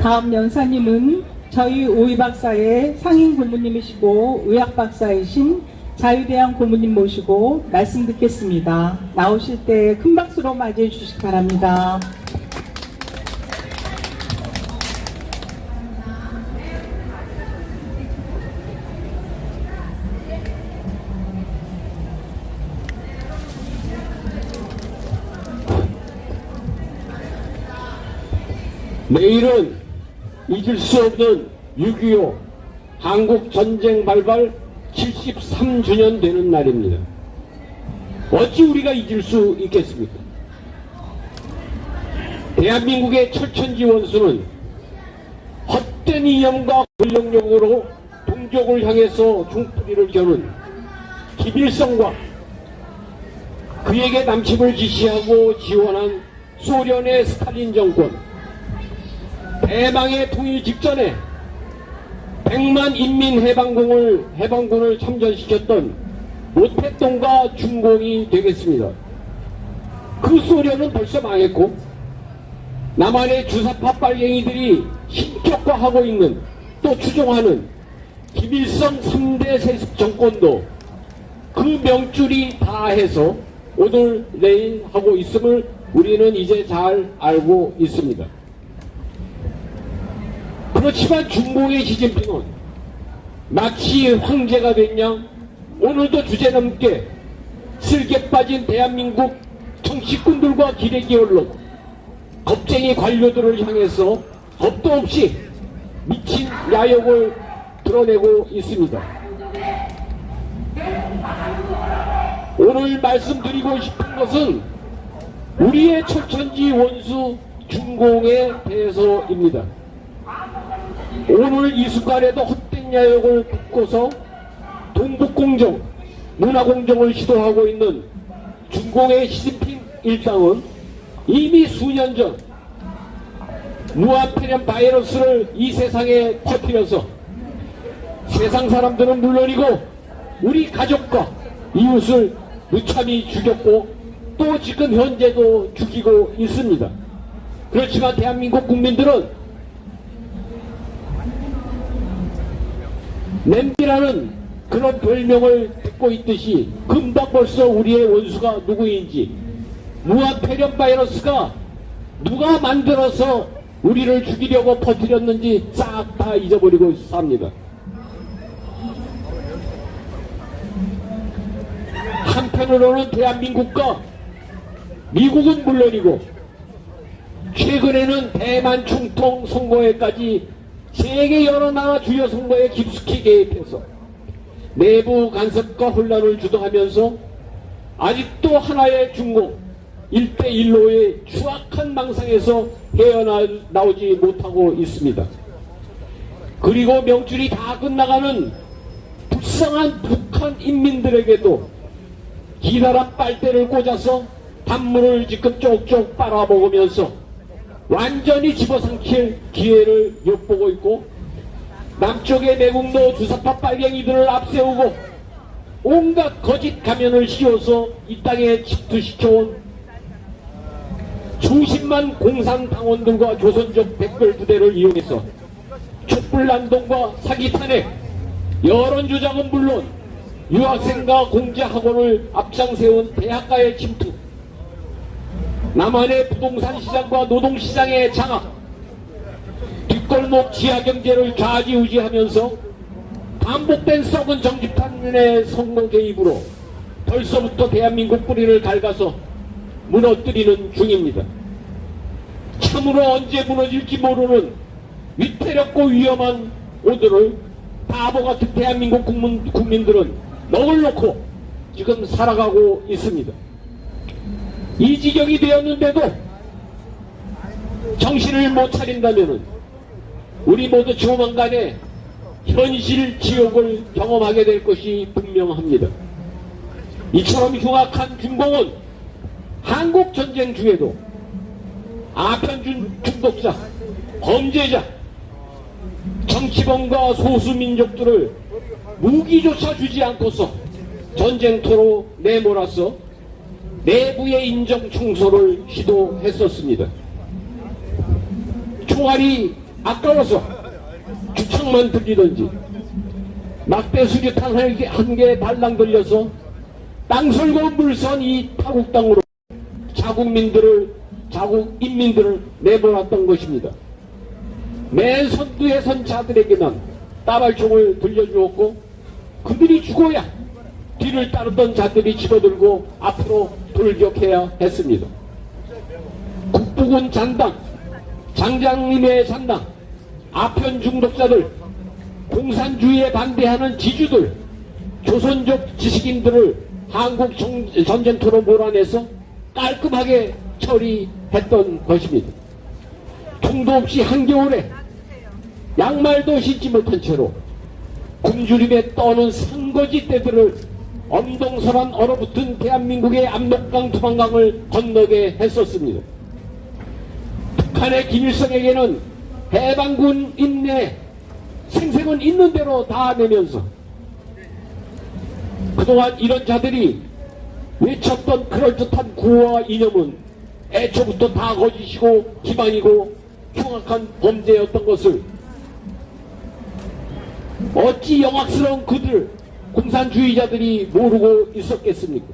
다음 연사님은 저희 오이 박사의 상임 고문님이시고 의학 박사이신 자유대학 고문님 모시고 말씀 듣겠습니다. 나오실 때 큰 박수로 맞이해 주시기 바랍니다. 내일은 잊을 수 없는 6.25 한국전쟁 발발 73주년 되는 날입니다. 어찌 우리가 잊을 수 있겠습니까? 대한민국의 철천지 원수는 헛된 이념과 권력력으로 동족을 향해서 중풀이를 겨눈 김일성과 그에게 남침을 지시하고 지원한 소련의 스탈린 정권, 대망의 통일 직전에 100만 인민해방군을 참전시켰던 모태똥과 중공이 되겠습니다. 그 소련은 벌써 망했고 남한의 주사파 빨갱이들이 신격화하고 있는, 또 추종하는 김일성 3대 세습 정권도 그 명줄이 다해서 오늘 내일 하고 있음을 우리는 이제 잘 알고 있습니다. 그렇지만 중공의 시진핑은 마치 황제가 된 양 오늘도 주제넘게 슬게 빠진 대한민국 정치꾼들과 기레기 언론, 겁쟁이 관료들을 향해서 겁도 없이 미친 야욕을 드러내고 있습니다. 오늘 말씀드리고 싶은 것은 우리의 철천지 원수 중공에 대해서입니다. 오늘 이 순간에도 헛된 야욕을 듣고서 동북공정, 문화공정을 시도하고 있는 중공의 시진핑 일당은 이미 수년 전 무한폐렴 바이러스를 이 세상에 퍼뜨려서 세상 사람들은 물론이고 우리 가족과 이웃을 무참히 죽였고 또 지금 현재도 죽이고 있습니다. 그렇지만 대한민국 국민들은 냄비라는 그런 별명을 듣고 있듯이 금방 벌써 우리의 원수가 누구인지, 무한폐렴 바이러스가 누가 만들어서 우리를 죽이려고 퍼뜨렸는지 싹 다 잊어버리고 삽니다. 한편으로는 대한민국과 미국은 물론이고 최근에는 대만 총통 선거에까지 세계 여러 나라 주요 선거에 깊숙이 개입해서 내부 간섭과 혼란을 주도하면서 아직도 하나의 중공 1대1로의 추악한 망상에서 헤어나오지 못하고 있습니다. 그리고 명줄이 다 끝나가는 불쌍한 북한 인민들에게도 기다란 빨대를 꽂아서 단물을 지금 쪽쪽 빨아먹으면서 완전히 집어삼킬 기회를 엿보고 있고, 남쪽의 내국노 주사파 빨갱이들을 앞세우고 온갖 거짓 가면을 씌워서 이 땅에 집투시켜온 수십만 공산당원들과 조선족 댓글 부대를 이용해서 촛불난동과 사기탄핵, 여론조작은 물론 유학생과 공제학원을 앞장세운 대학가의 침투, 남한의 부동산 시장과 노동시장의 장악, 뒷골목 지하경제를 좌지우지하면서 반복된 썩은 정치판의 선거 개입으로 벌써부터 대한민국 뿌리를 갉아서 무너뜨리는 중입니다. 참으로 언제 무너질지 모르는 위태롭고 위험한 오늘을 바보 같은 대한민국 국민들은 넋을 놓고 지금 살아가고 있습니다. 이 지경이 되었는데도 정신을 못 차린다면 우리 모두 조만간에 현실 지옥을 경험하게 될 것이 분명합니다. 이처럼 흉악한 중공은 한국전쟁 중에도 아편준 중독자, 범죄자, 정치범과 소수민족들을 무기조차 주지 않고서 전쟁터로 내몰아서 내부의 인정 청소를 시도했었습니다. 총알이 아까워서 주창만 들리던지 막대 수류탄 한 개 달랑 들려서 땅설고 물선 이 타국 땅으로 자국 인민들을 내몰았던 것입니다. 맨 선두에 선 자들에게는 따발총을 들려주었고 그들이 죽어야 뒤를 따르던 자들이 집어들고 앞으로 돌격해야 했습니다. 국부군 잔당, 장장님의 잔당, 아편 중독자들, 공산주의에 반대하는 지주들, 조선족 지식인들을 한국 전쟁터로 몰아내서 깔끔하게 처리했던 것입니다. 총도 없이 한겨울에 양말도 신지 못한 채로 굶주림에 떠는 상거지 떼들을 엄동설한 얼어붙은 대한민국의 압록강 두만강을 건너게 했었습니다. 북한의 김일성에게는 해방군 인내 생색은 있는 대로 다 내면서 그동안 이런 자들이 외쳤던 그럴듯한 구호와 이념은 애초부터 다 거짓이고 기만이고 흉악한 범죄였던 것을 어찌 영악스러운 그들 공산주의자들이 모르고 있었겠습니까?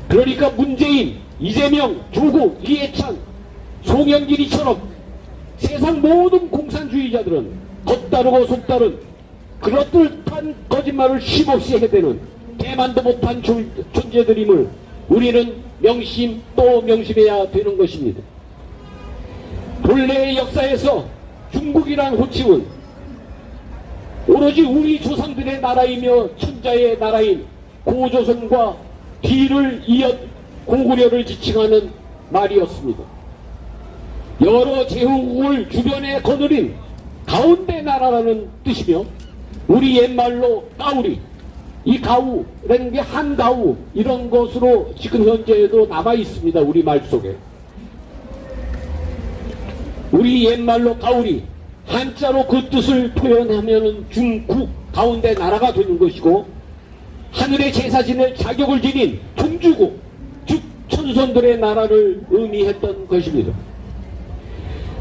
그러니까 문재인, 이재명, 조국, 이해찬, 송영길이처럼 세상 모든 공산주의자들은 겉다르고 속다른 그럴듯한 거짓말을 쉼없이 해대는 대만도 못한 존재들임을 우리는 명심 또 명심해야 되는 것입니다. 본래의 역사에서 중국이란 호칭은 오로지 우리 조상들의 나라이며 천자의 나라인 고조선과 뒤를 이은 고구려를 지칭하는 말이었습니다. 여러 제후국을 주변에 거느린 가운데 나라라는 뜻이며 우리 옛말로 까우리, 이 가우라는 게 한가우 이런 것으로 지금 현재에도 남아 있습니다. 우리 말 속에. 우리 옛말로 까우리, 한자로 그 뜻을 표현하면 중국 가운데 나라가 되는 것이고 하늘의 제사 지낼 자격을 지닌 종주국, 즉 천손들의 나라를 의미했던 것입니다.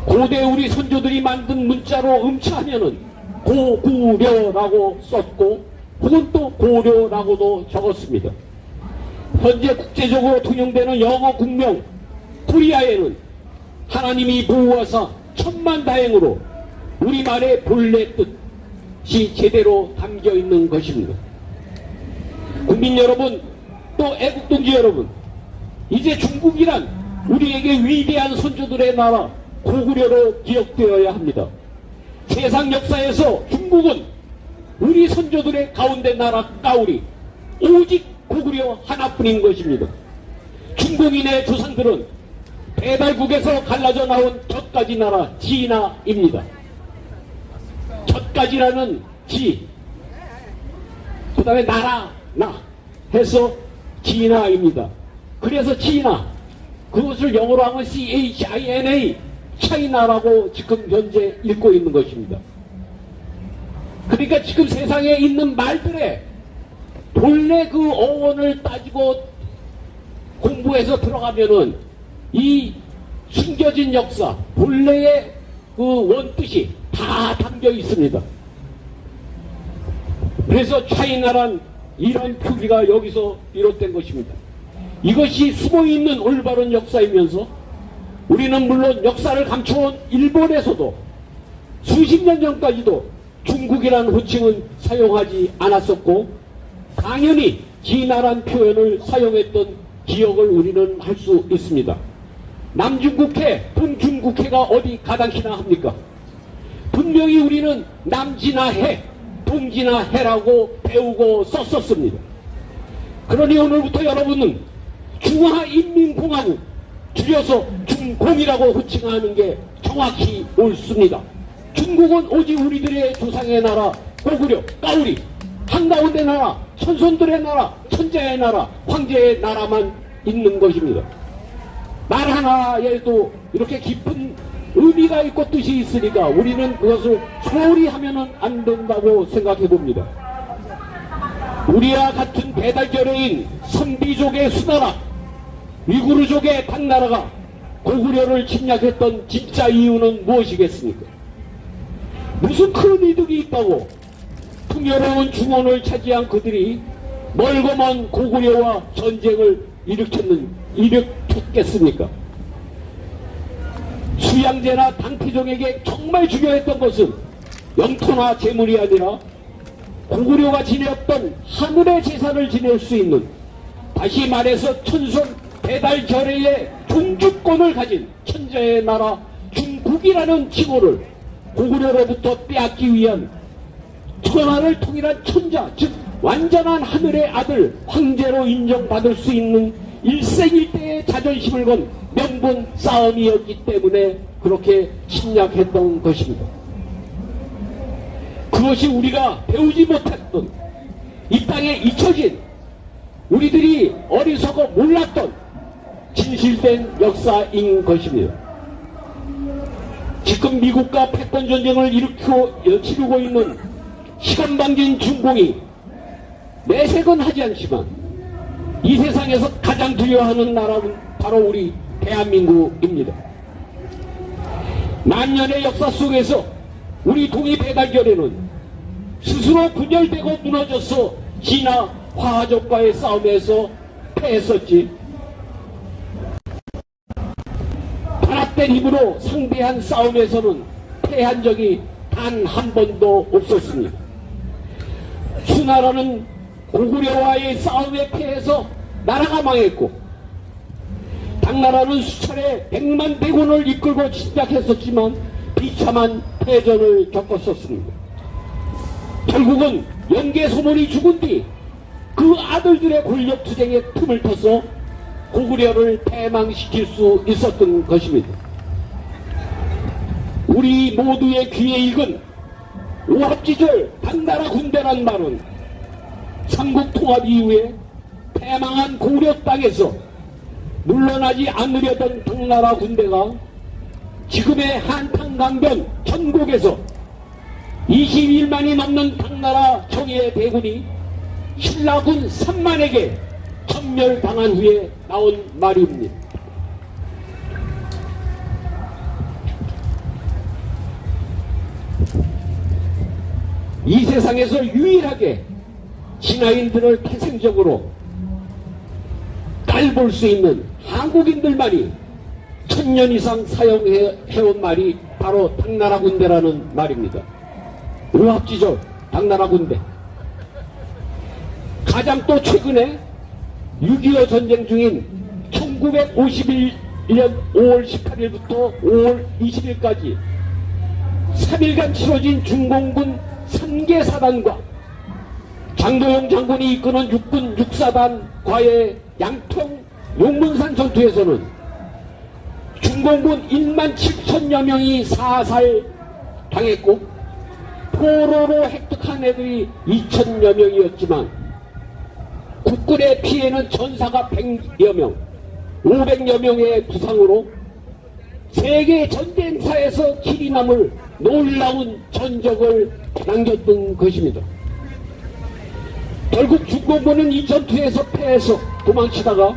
고대 우리 선조들이 만든 문자로 음차하면은 고구려라고 썼고 혹은 또 고려라고도 적었습니다. 현재 국제적으로 통용되는 영어 국명 코리아에는 하나님이 보호하사 천만다행으로 우리말의 본래 뜻이 제대로 담겨 있는 것입니다. 국민 여러분, 또 애국동지 여러분, 이제 중국이란 우리에게 위대한 선조들의 나라 고구려로 기억되어야 합니다. 세상 역사에서 중국은 우리 선조들의 가운데 나라 까우리 오직 고구려 하나뿐인 것입니다. 중국인의 조상들은 배달국에서 갈라져 나온 젖가지 나라 진나입니다. 젖가지라는 지, 그 다음에 나라 나 해서 진나입니다. 그래서 진나, 그것을 영어로 하면 CHINA, 차이나라고 지금 현재 읽고 있는 것입니다. 그러니까 지금 세상에 있는 말들의 본래 그 어원을 따지고 공부해서 들어가면은 이 숨겨진 역사, 본래의 그 원뜻이 다 담겨 있습니다. 그래서 차이나란 이런 표기가 여기서 비롯된 것입니다. 이것이 숨어있는 올바른 역사이면서 우리는 물론 역사를 감춰온 일본에서도 수십 년 전까지도 중국이라는 호칭은 사용하지 않았었고 당연히 진나란 표현을 사용했던 기억을 우리는 할 수 있습니다. 남중국해, 동중국해가 어디 가당키나 합니까? 분명히 우리는 남진아해, 동진아해라고 배우고 썼었습니다. 그러니 오늘부터 여러분은 중화인민공화국, 줄여서 중공이라고 호칭하는 게 정확히 옳습니다. 중국은 오직 우리들의 조상의 나라, 고구려, 까우리, 한가운데 나라, 천손들의 나라, 천자의 나라, 황제의 나라만 있는 것입니다. 말 하나에도 이렇게 깊은 의미가 있고 뜻이 있으니까 우리는 그것을 소홀히 하면은 안 된다고 생각해 봅니다. 우리와 같은 배달결여인 선비족의 수나라, 위구르족의 당나라가 고구려를 침략했던 진짜 이유는 무엇이겠습니까? 무슨 큰 이득이 있다고 풍요로운 중원을 차지한 그들이 멀고 먼 고구려와 전쟁을 일으켰겠습니까? 수양제나 당피종에게 정말 중요했던 것은 영토나 재물이 아니라 고구려가 지녔던 하늘의 재산을 지낼 수 있는, 다시 말해서 천손 배달절해의 종주권을 가진 천자의 나라 중국이라는 칭호를 고구려로부터 빼앗기 위한 천하를 통일한 천자, 즉 완전한 하늘의 아들 황제로 인정받을 수 있는 일생일대의 자존심을 건 명분 싸움이었기 때문에 그렇게 침략했던 것입니다. 그것이 우리가 배우지 못했던, 이 땅에 잊혀진, 우리들이 어리석어 몰랐던 진실된 역사인 것입니다. 지금 미국과 패권전쟁을 치르고 있는 시간방진 중공이 내색은 하지 않지만 이 세상에서 가장 두려워하는 나라는 바로 우리 대한민국입니다. 만년의 역사 속에서 우리 동이배달결에는 스스로 분열되고 무너져서 진화 화족과의 싸움에서 패했었지, 단합된 힘으로 상대한 싸움에서는 패한 적이 단 한 번도 없었습니다. 수나라는 고구려와의 싸움에 패해서 나라가 망했고, 당나라는 수차례 100만 대군을 이끌고 침략했었지만 비참한 패전을 겪었었습니다. 결국은 연개소문이 죽은 뒤 그 아들들의 권력투쟁에 틈을 터서 고구려를 패망시킬 수 있었던 것입니다. 우리 모두의 귀에 익은 오합지졸 당나라 군대란 말은 삼국통합 이후에 패망한 고구려 땅에서 물러나지 않으려던 당나라 군대가 지금의 한탕강변 전국에서 21만이 넘는 당나라 정예 대군이 신라군 3만에게 전멸당한 후에 나온 말입니다. 이 세상에서 유일하게 진화인들을 태생적으로 깔볼 수 있는 한국인들만이 1000년 이상 사용해온 말이 바로 당나라 군대라는 말입니다. 오합지졸 당나라 군대. 가장 또 최근에 6.25 전쟁 중인 1951년 5월 18일부터 5월 20일까지 3일간 치러진 중공군 3개 사단과 장도영 장군이 이끄는 육군 6사단과의 양평 용문산 전투에서는 중공군 1만 7천여 명이 사살 당했고, 포로로 획득한 애들이 2천여 명이었지만 국군의 피해는 전사가 100여 명, 500여 명의 부상으로 세계 전쟁사에서 길이 남을 놀라운 전적을 남겼던 것입니다. 결국 중공군은 이 전투에서 패해서 도망치다가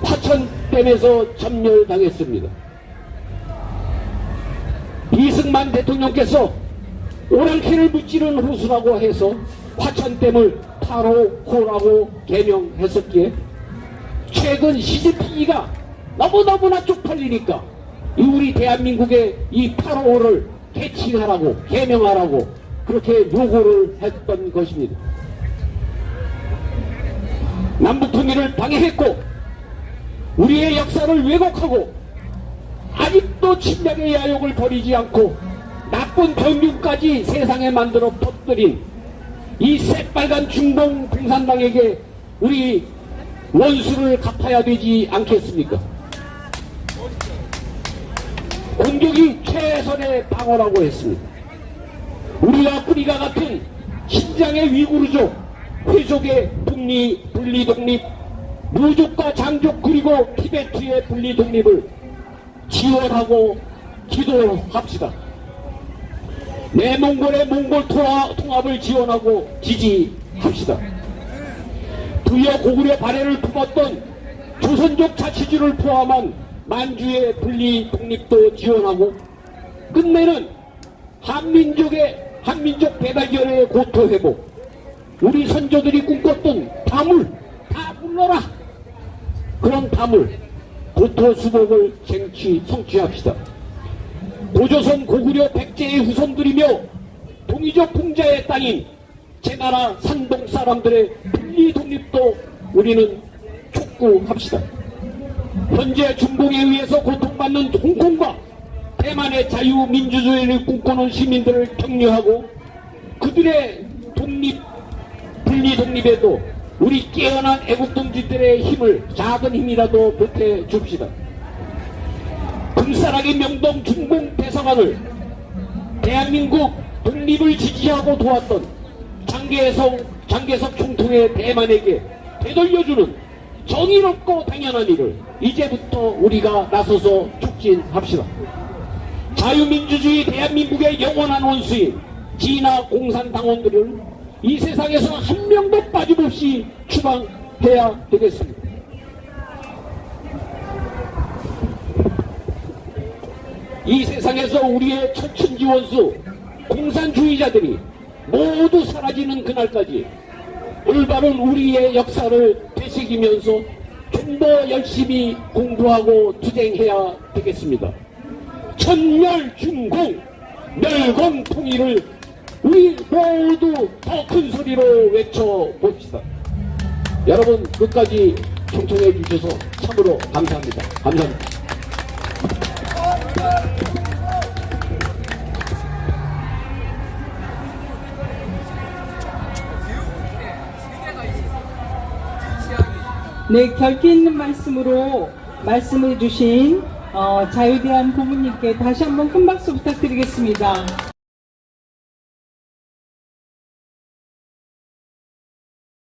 화천댐에서 전멸당했습니다. 이승만 대통령께서 오랑캐를 무찌른 호수라고 해서 화천댐을 8호호라고 개명했었기에 최근 CGP가 너무너무나 쪽팔리니까 우리 대한민국의 이 8호호를 개칭하라고 개명하라고 그렇게 요구를 했던 것입니다. 남북통일을 방해했고 우리의 역사를 왜곡하고 아직도 침략의 야욕을 버리지 않고 나쁜 병균까지 세상에 만들어 퍼뜨린 이 새빨간 중공 공산당에게 우리 원수를 갚아야 되지 않겠습니까? 공격이 최선의 방어라고 했습니다. 우리와 뿌리가 같은 신장의 위구르족, 회족의 분리 독립, 무족과 장족 그리고 티베트의 분리 독립을 지원하고 기도합시다. 내몽골의 몽골 통합을 지원하고 지지합시다. 부여 고구려 발해를 품었던 조선족 자치주를 포함한 만주의 분리 독립도 지원하고 끝내는 한민족 배달결의 고토 회복, 우리 선조들이 꿈꿨던 다물, 다 불러라. 그런 다물, 고토 수복을 성취합시다. 고조선 고구려 백제의 후손들이며 동이족 풍자의 땅인 제나라 산동 사람들의 분리 독립도 우리는 촉구합시다. 현재 중공에 의해서 고통받는 홍콩과 대만의 자유민주주의를 꿈꾸는 시민들을 격려하고 그들의 분리 독립에도 우리 깨어난 애국동지들의 힘을, 작은 힘이라도 보태 줍시다. 금사라기 명동 중공 대사관을 대한민국 독립을 지지하고 도왔던 장개석 총통의 대만에게 되돌려주는 정의롭고 당연한 일을 이제부터 우리가 나서서 촉진합시다. 자유민주주의 대한민국의 영원한 원수인 진화 공산당원들을 이 세상에서 한 명도 빠짐없이 추방해야 되겠습니다. 이 세상에서 우리의 천천지 원수 공산주의자들이 모두 사라지는 그날까지 올바른 우리의 역사를 되새기면서 좀 더 열심히 공부하고 투쟁해야 되겠습니다. 천멸중공, 멸공통일을 우리 모두 더 큰 소리로 외쳐봅시다. 여러분 끝까지 청청해 주셔서 참으로 감사합니다. 감사합니다. 네, 결기 있는 말씀으로 말씀해 주신 자유대한 고문님께 다시 한번 큰 박수 부탁드리겠습니다.